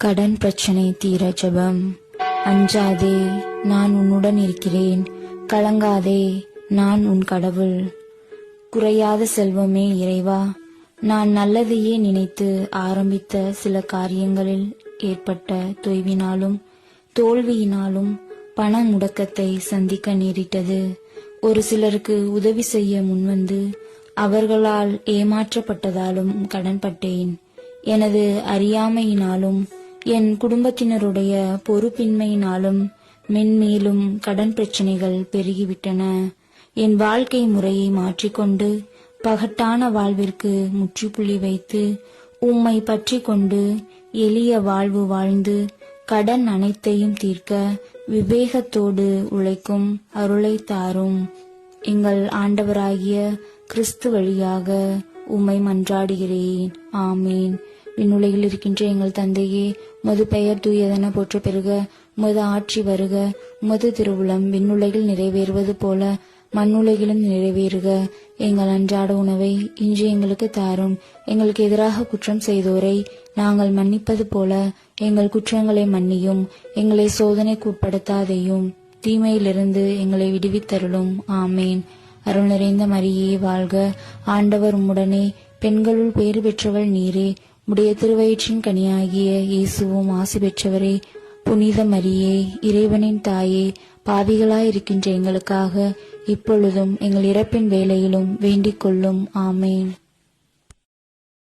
கடன் பிரச்சனை தீர ஜெபம். அஞ்சாதே, நான் உன்னுடன் இருக்கிறேன். கலங்காதே, நான் உன் கடவுள். குறையாத செல்வமே இறைவா, நான் நல்லதையே நினைத்து ஆரம்பித்த சில காரியங்களில் ஏற்பட்ட தொய்வினாலும் தோல்வியினாலும் பண முடக்கத்தை சந்திக்க நேரிட்டது. ஒரு சிலருக்கு உதவி செய்ய முன்வந்து அவர்களால் ஏமாற்றப்பட்டதாலும் கடன்பட்டேன். எனது அறியாமையினாலும் என் குடும்பத்தினருடைய பொறுப்பின்மையினாலும் மென்மேலும் கடன் பிரச்சனைகள் பெருகிவிட்டன. என் வாழ்க்கை முறையை மாற்றிக்கொண்டு பகட்டான வாழ்விற்கு முற்றுப்புள்ளி வைத்து உம்மை பற்றி கொண்டு எளிய வாழ்வு வாழ்ந்து கடன் அனைத்தையும் தீர்க்க விவேகத்தோடு உழைக்கும் அருளை தாரும். எங்கள் ஆண்டவராகிய கிறிஸ்து வழியாக உம்மை மன்றாடுகிறேன். ஆமீன். விண்ணுலகில் இருக்கின்ற எங்கள் தந்தையே, உமது பெயர் தூயதென போற்ற பெறுக. உமது ஆட்சி வருக. உமது திருவுளம் விண்ணுலகில் நிறைவேறுவது போல மண்ணுலகிலும் நிறைவேறுக. எங்கள் அன்றாட உணவை இன்று எங்களுக்கு தாரும். எங்களுக்கு எதிராக குற்றம் செய்தோரை நாங்கள் மன்னிப்பது போல எங்கள் குற்றங்களை மன்னியும். எங்களை சோதனைக்கு உட்படுத்தாதேயும், தீமையிலிருந்து எங்களை விடுவித்தருளும். ஆமேன். அருள் நிறைந்த மரியே வாழ்க, ஆண்டவர் உம்முடனே, பெண்களுள் பேறு பெற்றவள் நீரே. உடைய திருவயிற்றின் கனியாகிய இயேசுவும் ஆசி பெற்றவரே. புனித மரியே, இறைவனின் தாயே, பாவிகளாயிருக்கின்ற எங்களுக்காக இப்பொழுதும் எங்கள் இறப்பின் வேளையிலும் வேண்டிக் கொள்ளும். ஆமேன்.